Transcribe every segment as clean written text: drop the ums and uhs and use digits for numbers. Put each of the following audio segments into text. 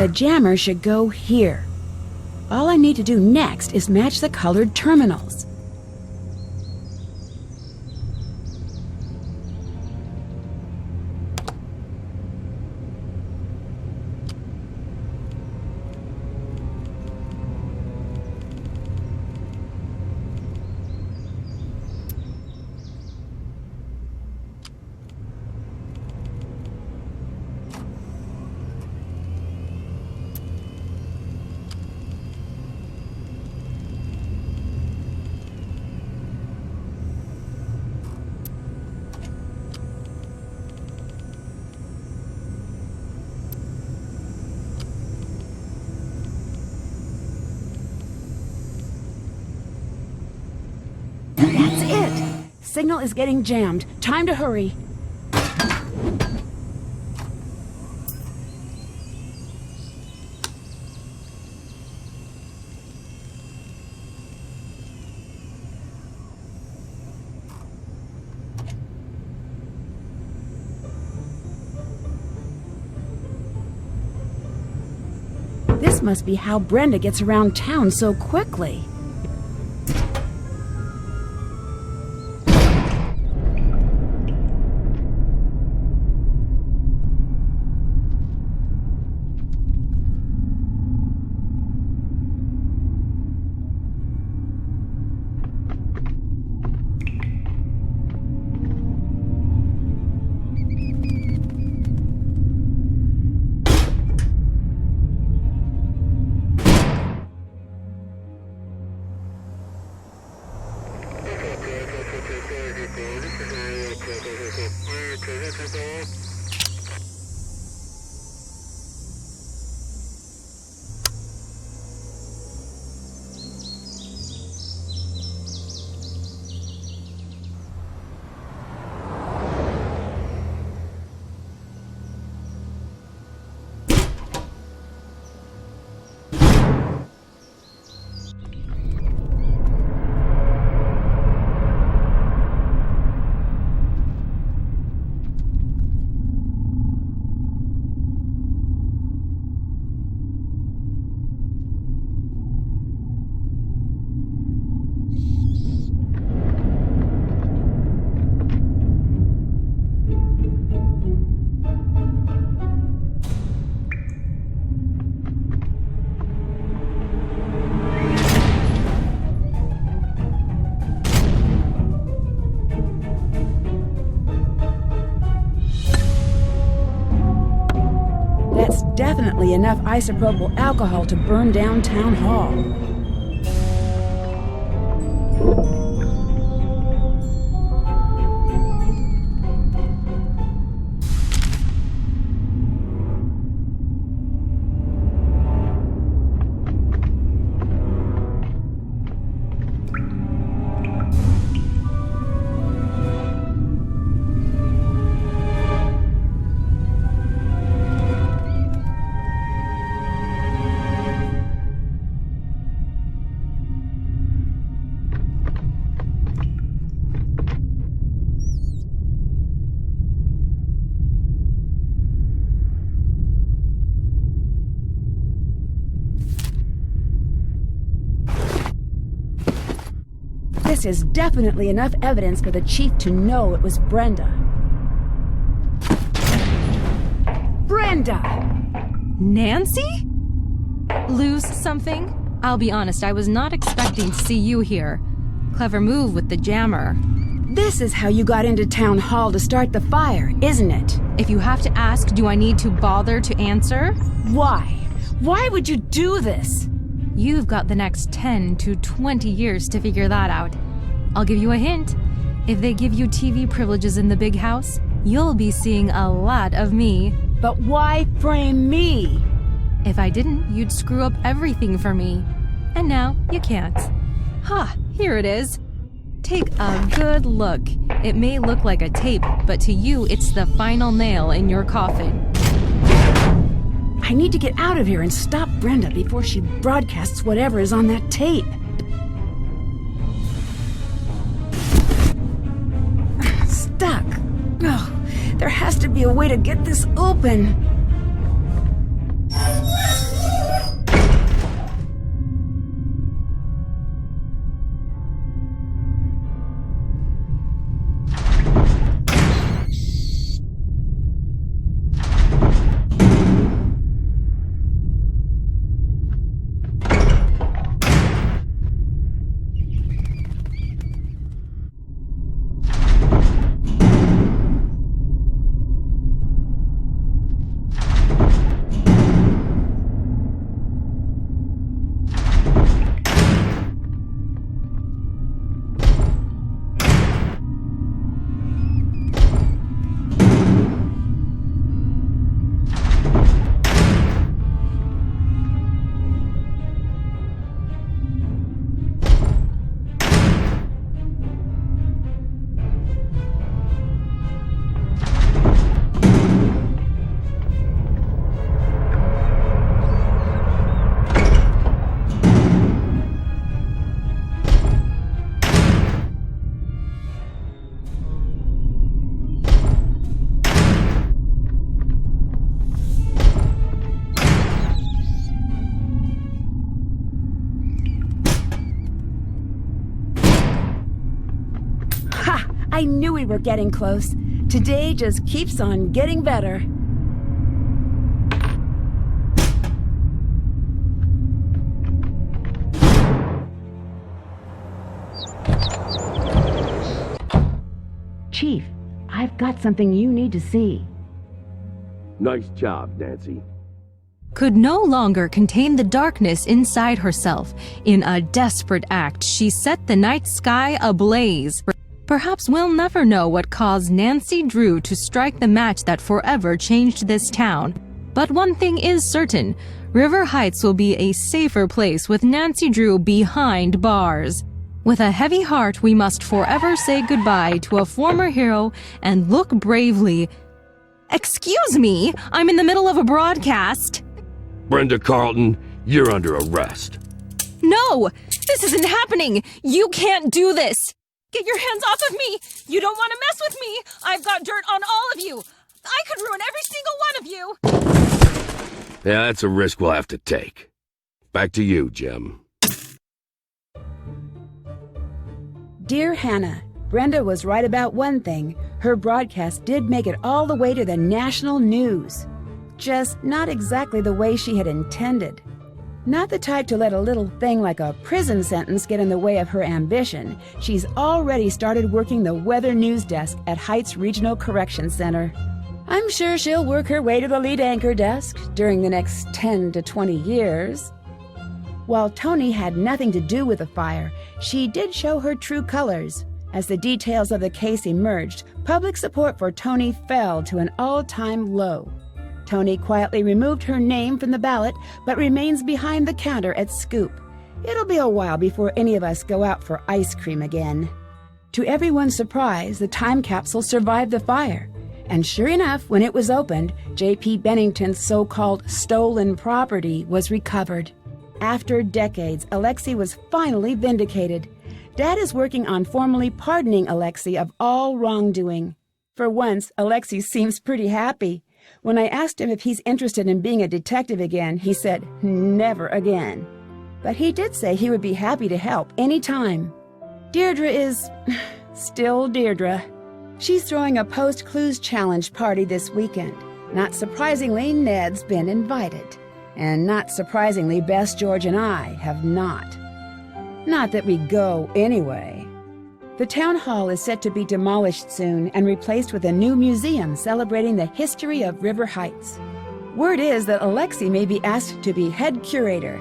The jammer should go here. All I need to do next is match the colored terminals. That's it! Signal is getting jammed. Time to hurry. This must be how Brenda gets around town so quickly. Definitely enough isopropyl alcohol to burn down Town Hall. This is definitely enough evidence for the chief to know it was Brenda. Brenda! Nancy? Lose something? I'll be honest, I was not expecting to see you here. Clever move with the jammer. This is how you got into Town Hall to start the fire, isn't it? If you have to ask, do I need to bother to answer? Why? Why would you do this? You've got the next 10 to 20 years to figure that out. I'll give you a hint. If they give you TV privileges in the big house, you'll be seeing a lot of me. But why frame me? If I didn't, you'd screw up everything for me. And now, you can't. Ha, here it is. Take a good look. It may look like a tape, but to you, it's the final nail in your coffin. I need to get out of here and stop Brenda before she broadcasts whatever is on that tape. Stuck. Oh, there has to be a way to get this open. I knew we were getting close. Today just keeps on getting better. Chief, I've got something you need to see. Nice job, Nancy. Could no longer contain the darkness inside herself. In a desperate act, she set the night sky ablaze. Perhaps we'll never know what caused Nancy Drew to strike the match that forever changed this town. But one thing is certain, River Heights will be a safer place with Nancy Drew behind bars. With a heavy heart, we must forever say goodbye to a former hero and look bravely. Excuse me, I'm in the middle of a broadcast. Brenda Carlton, you're under arrest. No, this isn't happening. You can't do this. Get your hands off of me. You don't want to mess with me. I've got dirt on all of you. I could ruin every single one of you. Yeah, that's a risk we'll have to take. Back to you, Jim. Dear Hannah, Brenda was right about one thing. Her broadcast did make it all the way to the national news. Just not exactly the way she had intended. Not the type to let a little thing like a prison sentence get in the way of her ambition. She's already started working the weather news desk at Heights Regional Correction Center. I'm sure she'll work her way to the lead anchor desk during the next 10 to 20 years. While Tony had nothing to do with the fire, she did show her true colors. As the details of the case emerged, public support for Tony fell to an all-time low. Tony quietly removed her name from the ballot, but remains behind the counter at Scoop. It'll be a while before any of us go out for ice cream again. To everyone's surprise, the time capsule survived the fire. And sure enough, when it was opened, J.P. Bennington's so-called stolen property was recovered. After decades, Alexei was finally vindicated. Dad is working on formally pardoning Alexei of all wrongdoing. For once, Alexei seems pretty happy. When I asked him if he's interested in being a detective again, he said, never again. But he did say he would be happy to help any time. Deirdre is still Deirdre. She's throwing a post-clues challenge party this weekend. Not surprisingly, Ned's been invited. And not surprisingly, Bess, George, and I have not. Not that we go anyway. The town hall is set to be demolished soon and replaced with a new museum celebrating the history of River Heights. Word is that Alexei may be asked to be head curator.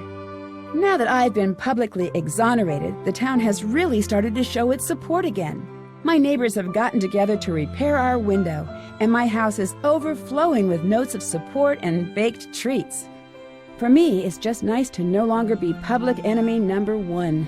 Now that I've been publicly exonerated, the town has really started to show its support again. My neighbors have gotten together to repair our window, and my house is overflowing with notes of support and baked treats. For me, it's just nice to no longer be public enemy number one.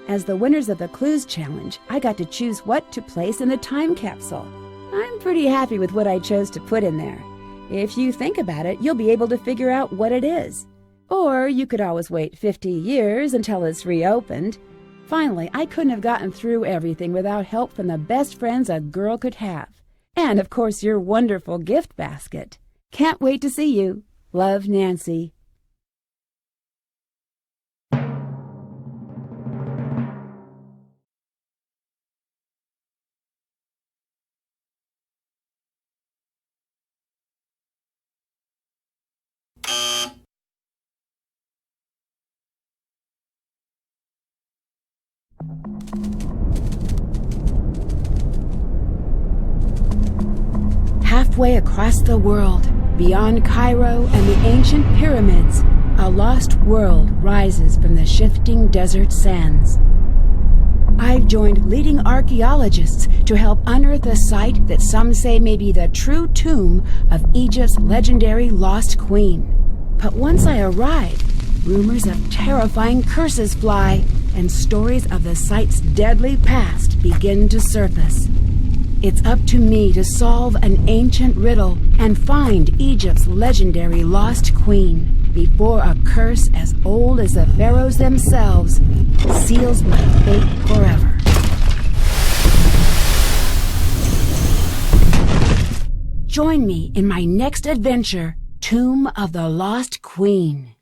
As the winners of the Clues Challenge, I got to choose what to place in the time capsule. I'm pretty happy with what I chose to put in there. If you think about it, you'll be able to figure out what it is. Or you could always wait 50 years until it's reopened. Finally, I couldn't have gotten through everything without help from the best friends a girl could have. And, of course, your wonderful gift basket. Can't wait to see you. Love, Nancy. Halfway across the world, beyond Cairo and the ancient pyramids, a lost world rises from the shifting desert sands. I've joined leading archaeologists to help unearth a site that some say may be the true tomb of Egypt's legendary lost queen. But once I arrive, rumors of terrifying curses fly, and stories of the site's deadly past begin to surface. It's up to me to solve an ancient riddle and find Egypt's legendary lost queen before a curse as old as the pharaohs themselves seals my fate forever. Join me in my next adventure, Tomb of the Lost Queen.